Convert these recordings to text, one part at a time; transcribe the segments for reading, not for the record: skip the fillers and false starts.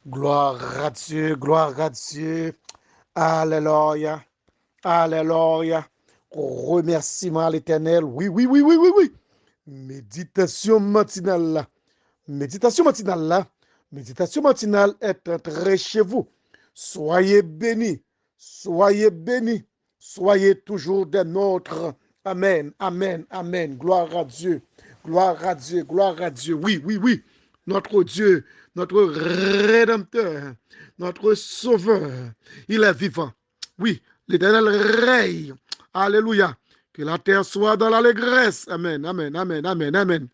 Gloire à Dieu, gloire à Dieu. Alléluia, alléluia. Remerciement à l'Éternel. Oui, oui, oui, oui, oui, oui. Méditation matinale là. Méditation matinale là. Méditation matinale est entrée chez vous. Soyez bénis, soyez bénis, soyez toujours des nôtres. Amen, amen, amen. Gloire à Dieu, gloire à Dieu, gloire à Dieu. Oui, oui, oui. Notre Dieu, notre Rédempteur, notre Sauveur, il est vivant. Oui, l'Éternel règne. Alléluia. Que la terre soit dans l'allégresse. Amen, amen, amen, amen, amen.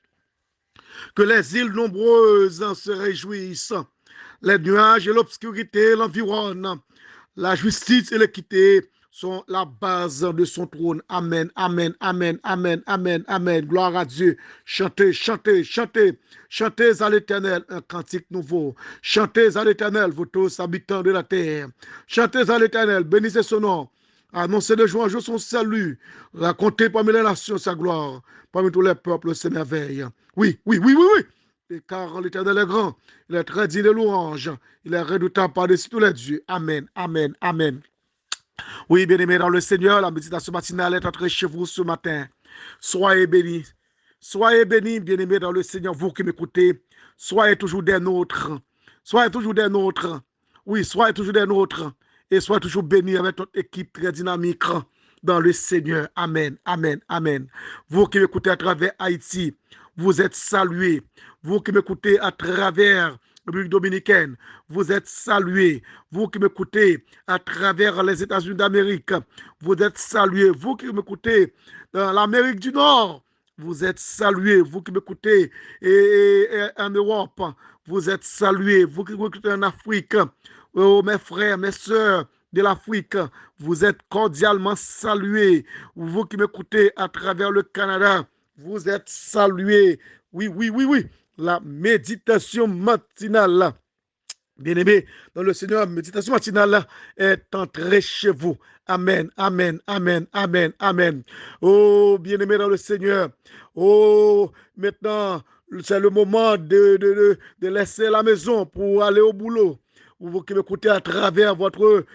Que les îles nombreuses en se réjouissent. Les nuages et l'obscurité l'environnent. La justice et l'équité sont la base de son trône. Amen, amen, amen, amen, amen, amen. Gloire à Dieu. Chantez, chantez, chantez. Chantez à l'Éternel un cantique nouveau. Chantez à l'Éternel, vous tous habitants de la terre. Chantez à l'Éternel, bénissez son nom. Annoncez de jour en jour son salut. Racontez parmi les nations sa gloire. Parmi tous les peuples ses merveilles. Oui, oui, oui, oui, oui. Et car l'Éternel est grand, il est très digne de louange, il est redoutable par-dessus tous les dieux. Amen, amen, amen. Oui, bien-aimés dans le Seigneur, la méditation matinale est entrée chez vous ce matin. Soyez bénis. Soyez bénis, bien-aimés dans le Seigneur, vous qui m'écoutez. Soyez toujours des nôtres. Soyez toujours des nôtres. Oui, soyez toujours des nôtres. Et soyez toujours bénis avec notre équipe très dynamique dans le Seigneur. Amen, amen, amen. Vous qui m'écoutez à travers Haïti, vous êtes salués. Vous qui m'écoutez à travers République dominicaine, vous êtes salués. Vous qui m'écoutez à travers les États-Unis d'Amérique, vous êtes salués. Vous qui m'écoutez dans l'Amérique du Nord, vous êtes salués. Vous qui m'écoutez en Europe, vous êtes salués. Vous qui m'écoutez en Afrique, oh, mes frères, mes sœurs de l'Afrique, vous êtes cordialement salués. Vous qui m'écoutez à travers le Canada, vous êtes salués. Oui, oui, oui, oui. La méditation matinale, bien-aimé, dans le Seigneur, la méditation matinale est entrée chez vous. Amen, amen, amen, amen, amen. Oh, bien-aimé dans le Seigneur. Oh, maintenant, c'est le moment de laisser la maison pour aller au boulot. Vous qui m'écoutez à travers votre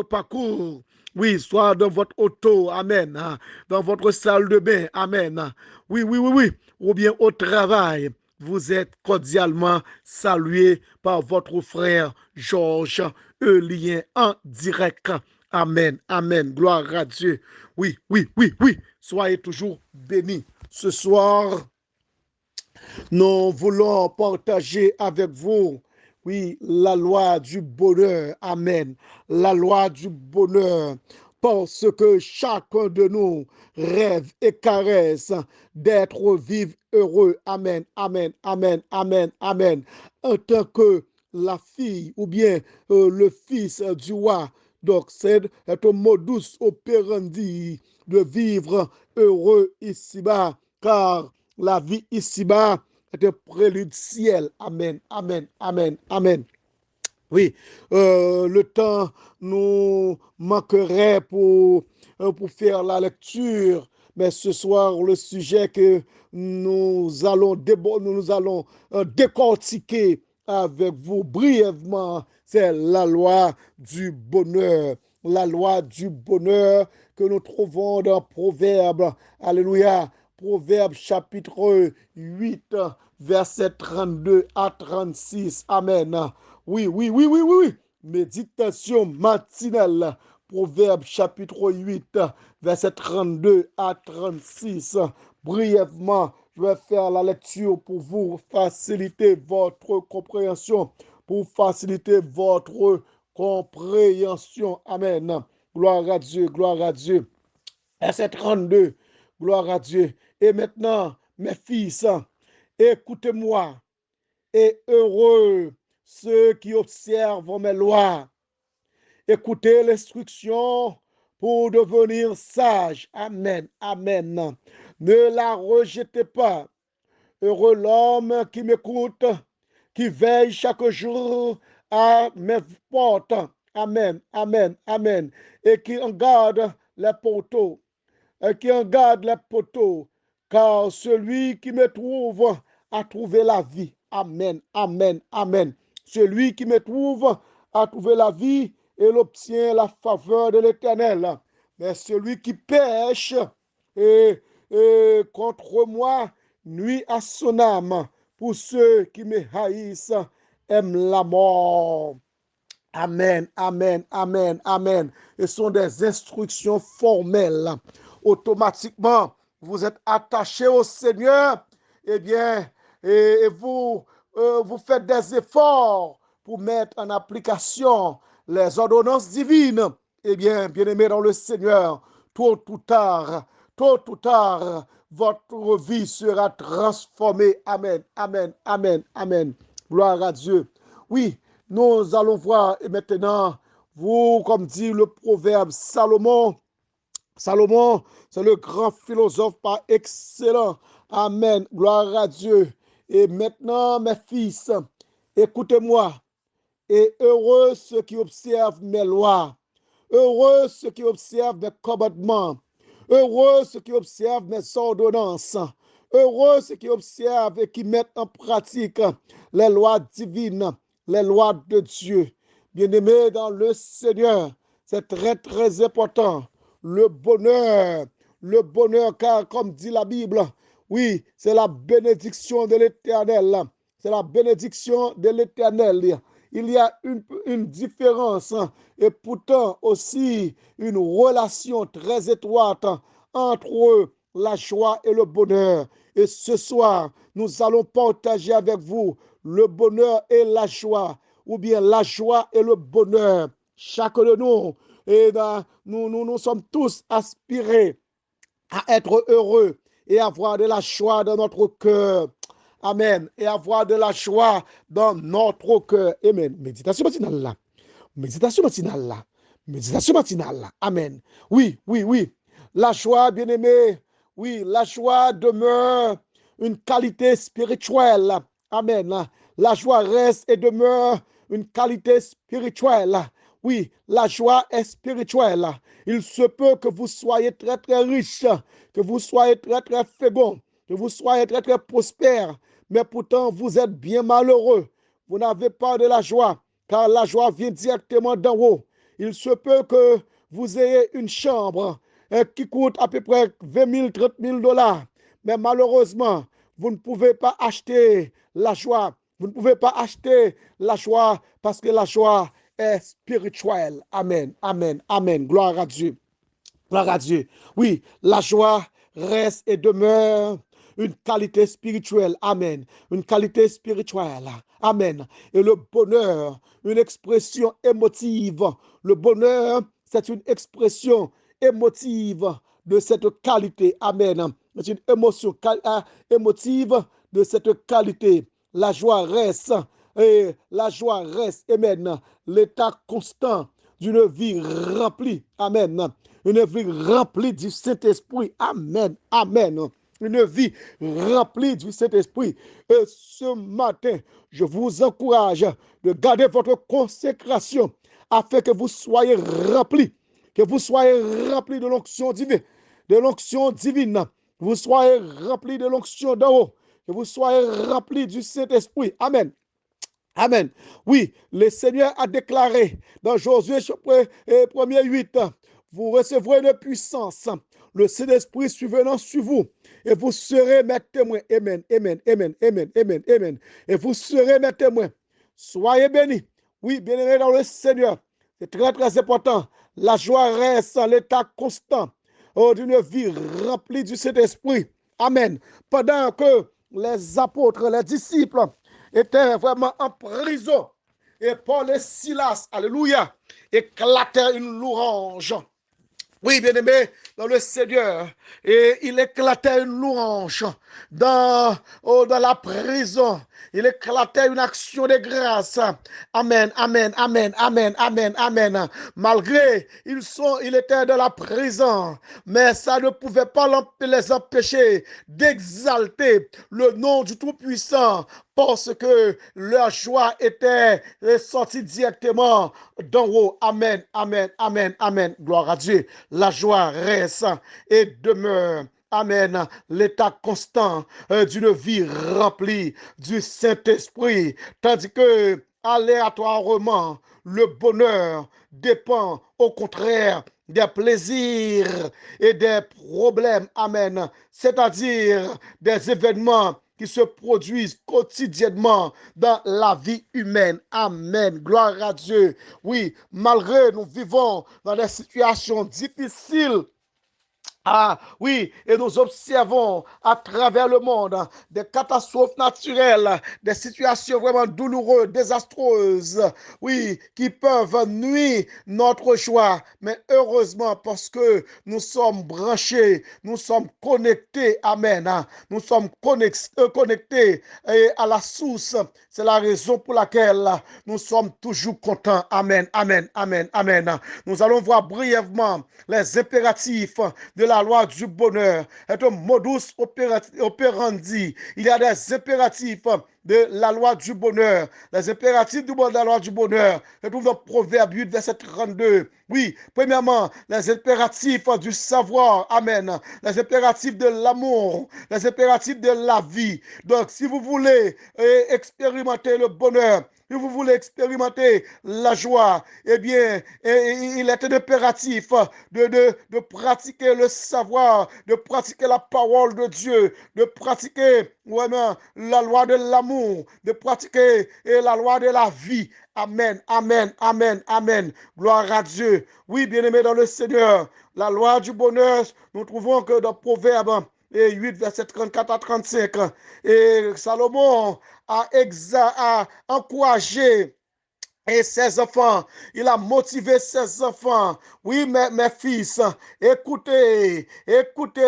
parcours. Oui, soit dans votre auto, amen. Dans votre salle de bain, amen. Oui, oui, oui, oui. Ou bien au travail. Vous êtes cordialement salué par votre frère Georges Eulien en direct. Amen, amen. Gloire à Dieu. Oui, oui, oui, oui. Soyez toujours bénis. Ce soir, nous voulons partager avec vous, oui, la loi du bonheur. Amen. La loi du bonheur. Parce que chacun de nous rêve et caresse d'être vivre heureux. Amen, amen, amen, amen, amen. En tant que la fille ou bien le fils du roi. Donc, c'est un modus operandi de vivre heureux ici-bas, car la vie ici-bas est un prélude ciel. Amen, amen, amen, amen. Oui, le temps nous manquerait pour faire la lecture, mais ce soir, le sujet que nous allons décortiquer avec vous brièvement, c'est la loi du bonheur. La loi du bonheur que nous trouvons dans Proverbe. Alléluia. Proverbe chapitre 8, verset 32 à 36. Amen. Oui, oui, oui, oui, oui, oui. Méditation matinale. Proverbe chapitre 8, verset 32 à 36. Brièvement, je vais faire la lecture pour vous faciliter votre compréhension, pour faciliter votre compréhension. Amen. Gloire à Dieu, gloire à Dieu. Verset 32, gloire à Dieu. Et maintenant, mes fils, écoutez-moi et heureux ceux qui observent mes lois. Écoutez l'instruction pour devenir sage. Amen, amen. Ne la rejetez pas. Heureux l'homme qui m'écoute, qui veille chaque jour à mes portes. Amen, amen, amen. Et qui en garde les poteaux. Et qui en garde les poteaux. Car celui qui me trouve a trouvé la vie. Amen, amen, amen. Celui qui me trouve a trouvé la vie et il obtient la faveur de l'Éternel. Mais celui qui pêche contre moi nuit à son âme. Pour ceux qui me haïssent, aiment la mort. Amen, amen, amen, amen. Ce sont des instructions formelles. Automatiquement, vous êtes attaché au Seigneur, eh bien, vous faites des efforts pour mettre en application les ordonnances divines. Eh bien aimé dans le Seigneur, tôt ou tard, votre vie sera transformée. Amen, amen, amen, amen. Gloire à Dieu. Oui, nous allons voir maintenant, vous, comme dit le proverbe Salomon, c'est le grand philosophe par excellence. Amen. Gloire à Dieu. Et maintenant, mes fils, écoutez-moi. Et heureux ceux qui observent mes lois. Heureux ceux qui observent mes commandements. Heureux ceux qui observent mes ordonnances. Heureux ceux qui observent et qui mettent en pratique les lois divines, les lois de Dieu. Bien-aimés dans le Seigneur, c'est très, très important. Le bonheur, car comme dit la Bible, oui, c'est la bénédiction de l'Éternel. C'est la bénédiction de l'Éternel. Il y a une différence et pourtant aussi une relation très étroite entre la joie et le bonheur. Et ce soir, nous allons partager avec vous le bonheur et la joie, ou bien la joie et le bonheur. Chacun de nous, et nous sommes tous aspirés à être heureux et avoir de la joie dans notre cœur. Amen. Et avoir de la joie dans notre cœur. Amen. Méditation matinale là. Méditation matinale là. Méditation matinale là. Amen. Oui, oui, oui. La joie, bien-aimé. Oui, la joie demeure une qualité spirituelle. Amen. La joie reste et demeure une qualité spirituelle. Oui, la joie est spirituelle. Il se peut que vous soyez très, très riche, que vous soyez très, très fécond, que vous soyez très, très prospère, mais pourtant vous êtes bien malheureux. Vous n'avez pas de la joie, car la joie vient directement d'en haut. Il se peut que vous ayez une chambre qui coûte à peu près 20 000, 30 000 dollars, mais malheureusement, vous ne pouvez pas acheter la joie. Vous ne pouvez pas acheter la joie parce que la joie est spirituelle. Amen, amen, amen. Gloire à Dieu. Gloire à Dieu. Oui, la joie reste et demeure une qualité spirituelle. Amen. Une qualité spirituelle. Amen. Et le bonheur, une expression émotive. Le bonheur, c'est une expression émotive de cette qualité. Amen. C'est une émotion émotive de cette qualité. La joie reste, et la joie reste, amen, l'état constant d'une vie remplie, amen, une vie remplie du Saint-Esprit, amen, amen, une vie remplie du Saint-Esprit. Et ce matin, je vous encourage de garder votre consécration afin que vous soyez remplis, de l'onction divine, vous soyez remplis de l'onction d'en haut, que vous soyez remplis du Saint-Esprit. Amen. Amen. Oui, le Seigneur a déclaré dans Josué 1er 8, vous recevrez une puissance, le Saint-Esprit survenant sur vous, et vous serez mes témoins. Amen, amen, amen, amen, amen, amen. Et vous serez mes témoins. Soyez bénis. Oui, bien-aimés dans le Seigneur. C'est très, très important. La joie reste en l'état constant d'une vie remplie du Saint-Esprit. Amen. Pendant que les apôtres, les disciples étaient vraiment en prison, et Paul et Silas, alléluia, éclatèrent une louange. Oui, bien-aimé, dans le Seigneur. Et il éclatait une louange dans la prison. Il éclatait une action de grâce. Amen, amen, amen, amen, amen, amen. Malgré, il était dans la prison, mais ça ne pouvait pas les empêcher d'exalter le nom du Tout-Puissant, parce que leur joie était sortie directement d'en haut. Amen, amen, amen, amen. Gloire à Dieu. La joie reste et demeure. Amen. L'état constant d'une vie remplie du Saint-Esprit. Tandis que aléatoirement. Le bonheur dépend au contraire des plaisirs et des problèmes. Amen. C'est-à-dire des événements qui se produisent quotidiennement dans la vie humaine. Amen. Gloire à Dieu. Oui, malgré nous vivons dans des situations difficiles. Ah oui, et nous observons à travers le monde des catastrophes naturelles, des situations vraiment douloureuses, désastreuses, oui, qui peuvent nuire notre joie. Mais heureusement, parce que nous sommes branchés, nous sommes connectés, amen, hein. Nous sommes connectés à la source. C'est la raison pour laquelle nous sommes toujours contents. Amen, amen, amen, amen. Nous allons voir brièvement les impératifs de la loi du bonheur. C'est un modus operandi. Il y a des impératifs de la loi du bonheur. Les impératifs de la loi du bonheur se trouvent dans Proverbe 8, verset 32. Oui, premièrement, les impératifs du savoir. Amen. Les impératifs de l'amour. Les impératifs de la vie. Donc, si vous voulez expérimenter le bonheur, si vous voulez expérimenter la joie, eh bien, il est impératif de pratiquer le savoir, de pratiquer la parole de Dieu, de pratiquer vraiment la loi de l'amour, de pratiquer la loi de la vie. Amen, amen, amen, amen. Gloire à Dieu. Oui, bien-aimés dans le Seigneur, la loi du bonheur, nous trouvons que dans Proverbe 8, verset 34 à 35, et Salomon a encouragé et ses enfants, il a motivé ses enfants. Oui, mes fils, écoutez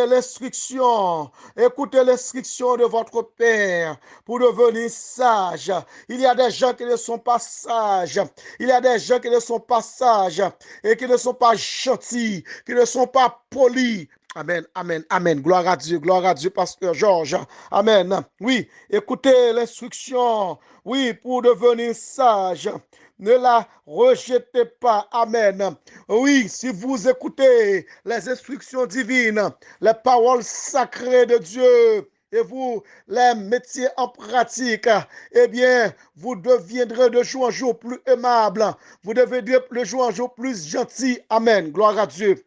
l'instruction de votre Père pour devenir sage. Il y a des gens qui ne sont pas sages. Il y a des gens qui ne sont pas sages et qui ne sont pas gentils, qui ne sont pas polis. Amen, amen, amen. Gloire à Dieu, pasteur Georges. Amen. Oui, écoutez l'instruction. Oui, pour devenir sage. Ne la rejetez pas. Amen. Oui, si vous écoutez les instructions divines, les paroles sacrées de Dieu, et vous les mettiez en pratique, eh bien, vous deviendrez de jour en jour plus aimable. Vous deviendrez de jour en jour plus gentil. Amen. Gloire à Dieu.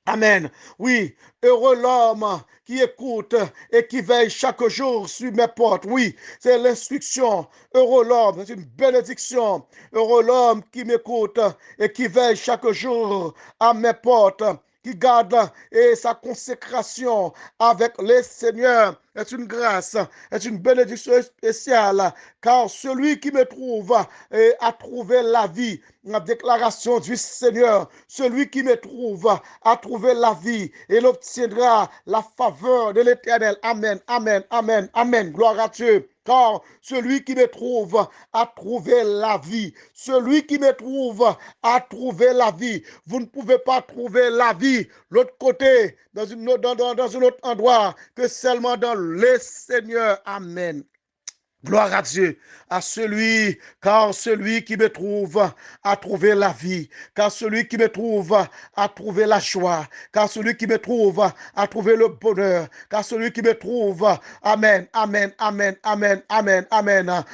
Amen. Oui, heureux l'homme qui écoute et qui veille chaque jour sur mes portes. Oui, c'est l'instruction. Heureux l'homme, c'est une bénédiction. Heureux l'homme qui m'écoute et qui veille chaque jour à mes portes, qui garde sa consécration avec le Seigneur. Est une grâce, est une bénédiction spéciale, car celui qui me trouve a trouvé la vie. La déclaration du Seigneur, celui qui me trouve a trouvé la vie et il obtiendra la faveur de l'Éternel. Amen, amen, amen, amen. Gloire à Dieu. Car celui qui me trouve a trouvé la vie. Celui qui me trouve a trouvé la vie. Vous ne pouvez pas trouver la vie l'autre côté, dans un autre endroit que seulement dans le Seigneur. Amen. Gloire à Dieu, car celui qui me trouve a trouvé la vie, car celui qui me trouve a trouvé la joie, car celui qui me trouve a trouvé le bonheur, car celui qui me trouve, amen, amen, amen, amen, amen, amen,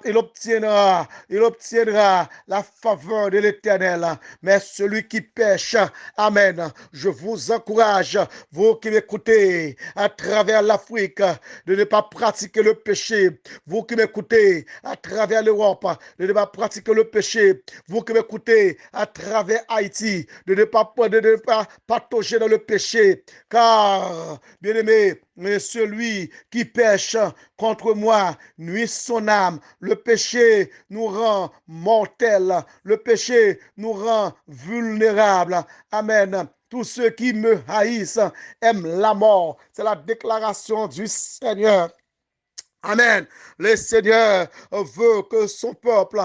il obtiendra la faveur de l'Éternel. Mais celui qui pêche, amen, je vous encourage, vous qui m'écoutez à travers l'Afrique, de ne pas pratiquer le péché. Vous qui m'écoutez à travers l'Europe, de ne pas pratiquer le péché. Vous qui m'écoutez à travers Haïti, de ne pas patauger dans le péché. Car, bien aimé, mais celui qui pêche contre moi nuit son âme. Le péché nous rend mortels. Le péché nous rend vulnérables. Amen. Tous ceux qui me haïssent aiment la mort. C'est la déclaration du Seigneur. Amen. Le Seigneur veut que son peuple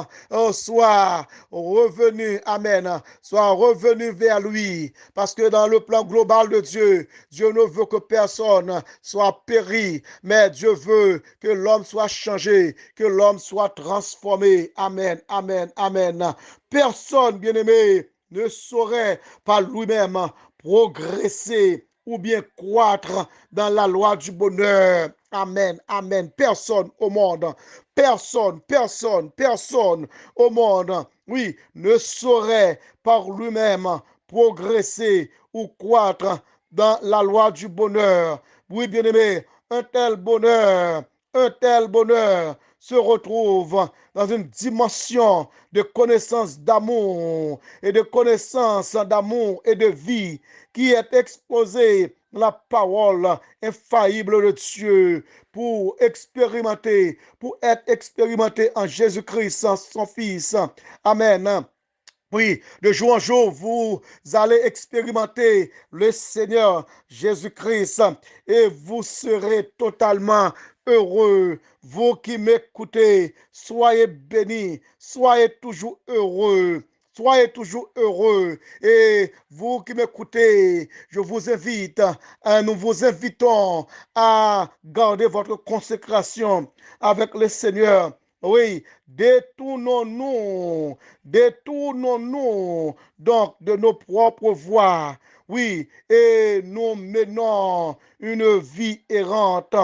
soit revenu, amen, soit revenu vers lui. Parce que dans le plan global de Dieu, Dieu ne veut que personne soit péri, mais Dieu veut que l'homme soit changé, que l'homme soit transformé. Amen, amen, amen. Personne, bien-aimé, ne saurait par lui-même progresser ou bien croître dans la loi du bonheur. Amen, amen. Personne au monde, personne au monde, oui, ne saurait par lui-même progresser ou croître dans la loi du bonheur. Oui, bien-aimé, un tel bonheur se retrouve dans une dimension de connaissance d'amour et de vie qui est exposée dans la parole infaillible de Dieu pour être expérimenté en Jésus-Christ, son Fils. Amen. Oui, de jour en jour, vous allez expérimenter le Seigneur Jésus-Christ et vous serez totalement heureux. Vous qui m'écoutez, soyez bénis, soyez toujours heureux. Soyez toujours heureux. Et vous qui m'écoutez, nous vous invitons à garder votre consécration avec le Seigneur. Oui, détournons-nous donc de nos propres voies. Oui, et nous menons une vie errante.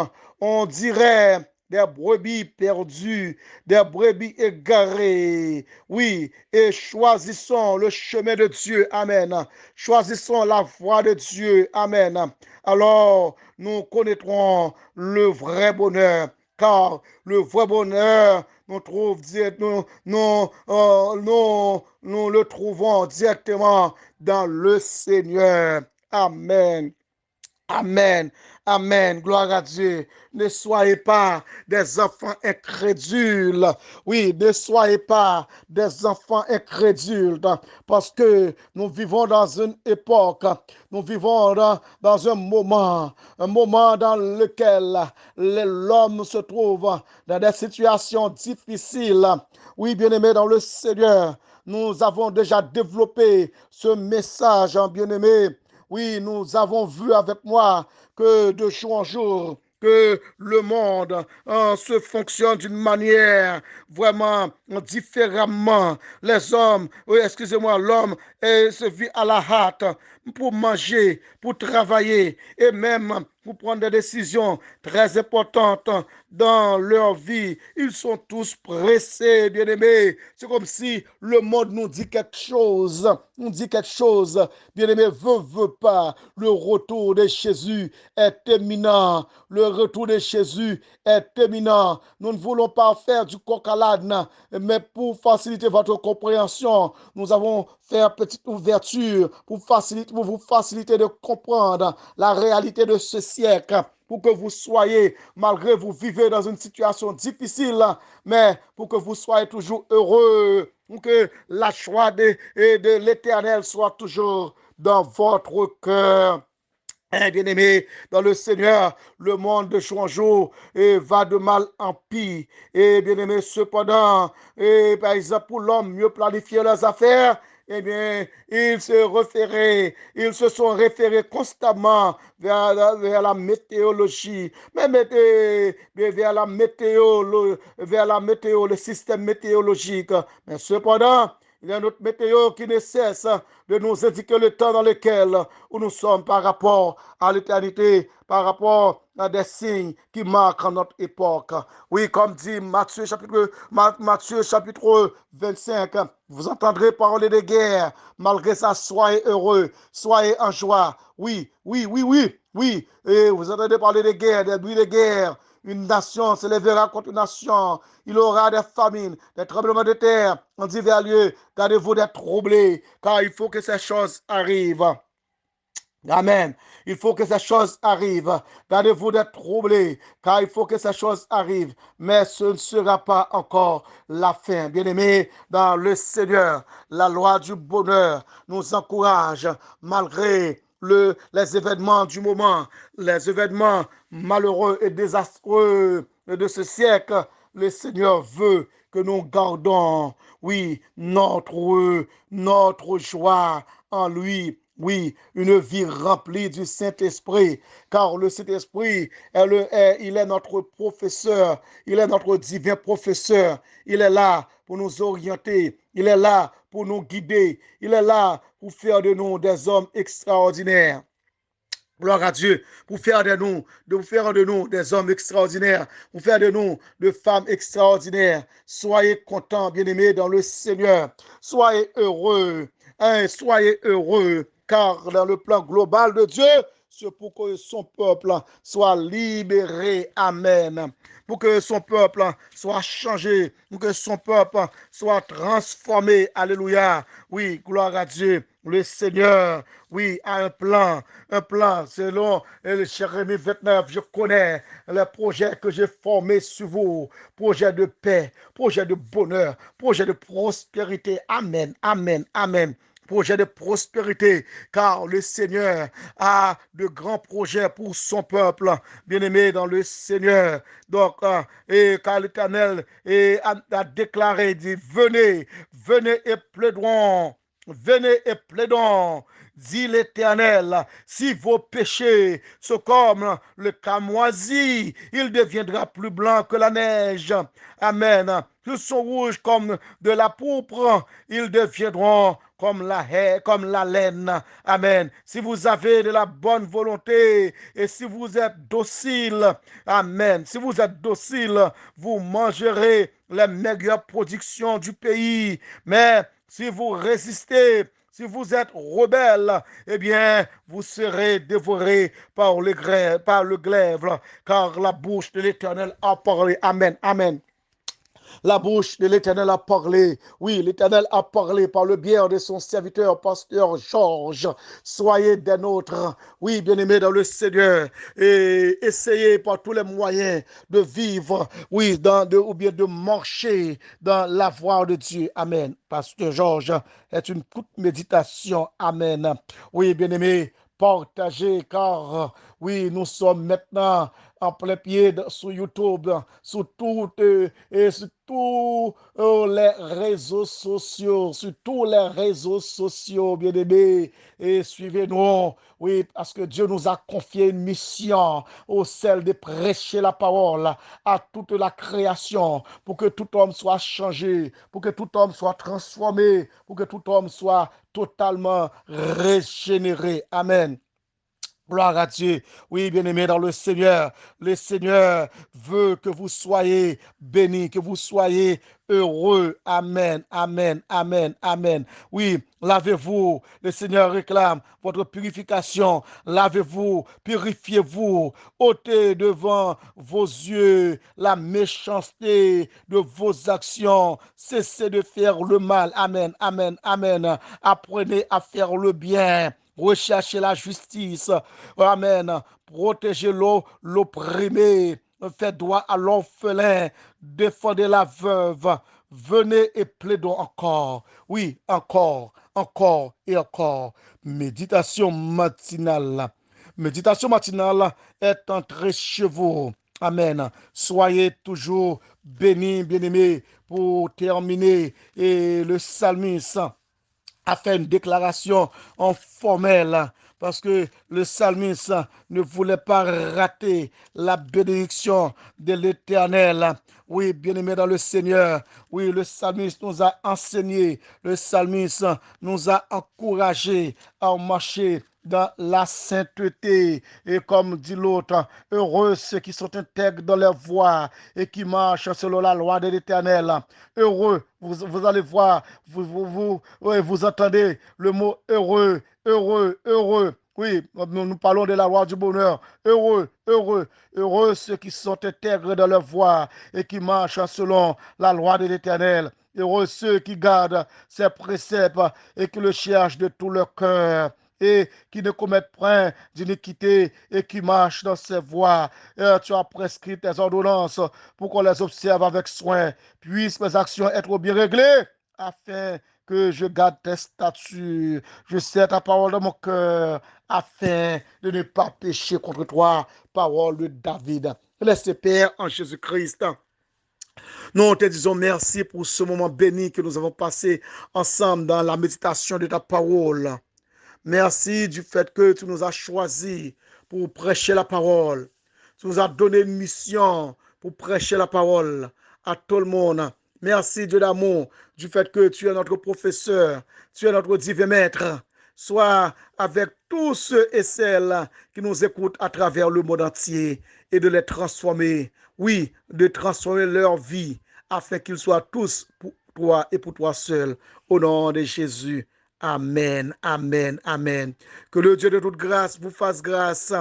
On dirait des brebis perdues, des brebis égarées. Oui, et choisissons le chemin de Dieu. Amen. Choisissons la voie de Dieu. Amen. Alors, nous connaîtrons le vrai bonheur. Car le vrai bonheur, nous le trouvons directement dans le Seigneur. Amen. Amen. Amen. Gloire à Dieu. Ne soyez pas des enfants incrédules. Oui, ne soyez pas des enfants incrédules parce que nous vivons dans une époque, nous vivons dans un moment dans lequel l'homme se trouve dans des situations difficiles. Oui, bien-aimé dans le Seigneur, nous avons déjà développé ce message, bien-aimé. Oui, nous avons vu avec moi que de jour en jour, que le monde se fonctionne d'une manière vraiment différemment. Les hommes, oui, excusez-moi, l'homme se vit à la hâte pour manger, pour travailler et même pour prendre des décisions très importantes dans leur vie. Ils sont tous pressés, bien-aimés. C'est comme si le monde nous dit quelque chose. Bien-aimé, veut pas. Le retour de Jésus est imminent. Le retour de Jésus est imminent. Nous ne voulons pas faire du coq à l'âne, mais pour faciliter votre compréhension, nous avons fait une petite ouverture pour vous faciliter de comprendre la réalité de ce siècle, pour que vous soyez, malgré vous vivez dans une situation difficile, mais pour que vous soyez toujours heureux, pour que la joie de l'Éternel soit toujours dans votre cœur. Bien-aimé, dans le Seigneur, le monde de jour en jour va de mal en pis. Et bien-aimé, cependant, par exemple, pour l'homme mieux planifier leurs affaires, eh bien, ils se sont référés constamment vers la météorologie, mais vers la météo, le système météorologique. Mais cependant, il y a notre météo qui ne cesse de nous indiquer le temps dans lequel nous sommes par rapport à l'éternité, par rapport à des signes qui marquent notre époque. Oui, comme dit Matthieu chapitre 25, vous entendrez parler de guerre. Malgré ça, soyez heureux, soyez en joie. Oui. Et vous entendez parler de guerre, des bruits de guerre. Une nation se lèvera contre une nation. Il y aura des famines, des tremblements de terre en divers lieux. Gardez-vous d'être troublés, car il faut que ces choses arrivent. Amen. Il faut que ces choses arrivent. Gardez-vous d'être troublés, car il faut que ces choses arrivent. Mais ce ne sera pas encore la fin. Bien-aimés, dans le Seigneur, la loi du bonheur nous encourage malgré les événements du moment, les événements malheureux et désastreux de ce siècle. Le Seigneur veut que nous gardons, oui, notre joie en lui. Oui, une vie remplie du Saint-Esprit, car le Saint-Esprit, il est notre professeur, il est notre divin professeur. Il est là pour nous orienter, il est là pour nous guider, il est là pour faire de nous des hommes extraordinaires. Gloire à Dieu, pour faire de nous des hommes extraordinaires, pour faire de nous des femmes extraordinaires. Soyez contents, bien-aimés, dans le Seigneur. Soyez heureux, hein, soyez heureux, car dans le plan global de Dieu, c'est pour que son peuple soit libéré. Amen. Pour que son peuple soit changé, pour que son peuple soit transformé. Alléluia. Oui, gloire à Dieu. Le Seigneur, oui, a un plan selon Jérémie 29. Je connais les projets que j'ai formés sur vous, projets de paix, projets de bonheur, projets de prospérité. Amen, amen, amen. Projet de prospérité, car le Seigneur a de grands projets pour son peuple, bien-aimé dans le Seigneur. Donc, et car l'Éternel a déclaré, dit, venez, venez et plaidons. Venez et plaidons, dit l'Éternel, si vos péchés sont comme le camoisi, il deviendra plus blanc que la neige. Amen. S'ils sont rouges comme de la pourpre, ils deviendront comme la haie, comme la laine. Amen. Si vous avez de la bonne volonté et si vous êtes docile, amen. Si vous êtes docile, vous mangerez les meilleures productions du pays. Mais si vous résistez, si vous êtes rebelle, eh bien, vous serez dévoré par le glaive, car la bouche de l'Éternel a parlé. Amen, amen. La bouche de l'Éternel a parlé. Oui, l'Éternel a parlé par le biais de son serviteur, pasteur Georges. Soyez des nôtres. Oui, bien-aimés dans le Seigneur. Et essayez par tous les moyens de vivre, oui, ou bien de marcher dans la voie de Dieu. Amen. Pasteur Georges est une courte méditation. Amen. Oui, bien-aimés, partagez, car oui, nous sommes maintenant en plein pied sur YouTube, sur toutes et sur tous les réseaux sociaux, sur tous les réseaux sociaux, bien-aimés, et suivez-nous, oui, parce que Dieu nous a confié une mission, celle de prêcher la parole à toute la création, pour que tout homme soit changé, pour que tout homme soit transformé, pour que tout homme soit totalement régénéré. Amen. Gloire à Dieu. Oui, bien-aimé dans le Seigneur veut que vous soyez bénis, que vous soyez heureux. Amen, amen, amen, amen. Oui, lavez-vous. Le Seigneur réclame votre purification. Lavez-vous, purifiez-vous. Ôtez devant vos yeux la méchanceté de vos actions. Cessez de faire le mal. Amen, amen, amen. Apprenez à faire le bien. Recherchez la justice. Amen. Protégez l'opprimé. Faites droit à l'orphelin. Défendez la veuve. Venez et plaidons encore. Oui, encore, encore et encore. Méditation matinale. Méditation matinale est entrée chez vous. Amen. Soyez toujours bénis, bien-aimés, pour terminer. Et le psalmiste a fait une déclaration en formelle parce que le psalmiste ne voulait pas rater la bénédiction de l'Éternel. Oui, bien-aimé dans le Seigneur, oui, le psalmiste nous a enseigné, le psalmiste nous a encouragé à marcher dans la sainteté. Et comme dit l'autre, heureux ceux qui sont intègres dans leur voie et qui marchent selon la loi de l'Éternel. Heureux, vous allez voir, oui, vous entendez le mot heureux, heureux, heureux. Oui, nous parlons de la loi du bonheur. Heureux, heureux, heureux ceux qui sont intègres dans leur voie et qui marchent selon la loi de l'Éternel. Heureux ceux qui gardent ses préceptes et qui le cherchent de tout leur cœur et qui ne commettent point d'iniquité et qui marchent dans ses voies. Et tu as prescrit tes ordonnances pour qu'on les observe avec soin. Puissent mes actions être bien réglées afin que je garde tes statuts. Je sais ta parole dans mon cœur afin de ne pas pécher contre toi. Parole de David. Laisse Père en Jésus-Christ. Nous te disons merci pour ce moment béni que nous avons passé ensemble dans la méditation de ta parole. Merci du fait que tu nous as choisis pour prêcher la parole. Tu nous as donné une mission pour prêcher la parole à tout le monde. Merci Dieu d'amour du fait que tu es notre professeur, tu es notre divin maître. soit avec tous ceux et celles qui nous écoutent à travers le monde entier et de les transformer, oui, de transformer leur vie afin qu'ils soient tous pour toi et pour toi seul. Au nom de Jésus. Amen, amen, amen. Que le Dieu de toute grâce vous fasse grâce,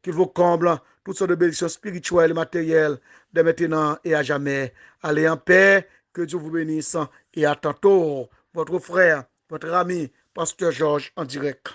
qu'il vous comble toutes sortes de bénédictions spirituelles et matérielles de maintenant et à jamais. Allez en paix, que Dieu vous bénisse et à tantôt. Votre frère, votre ami, Pasteur Georges en direct.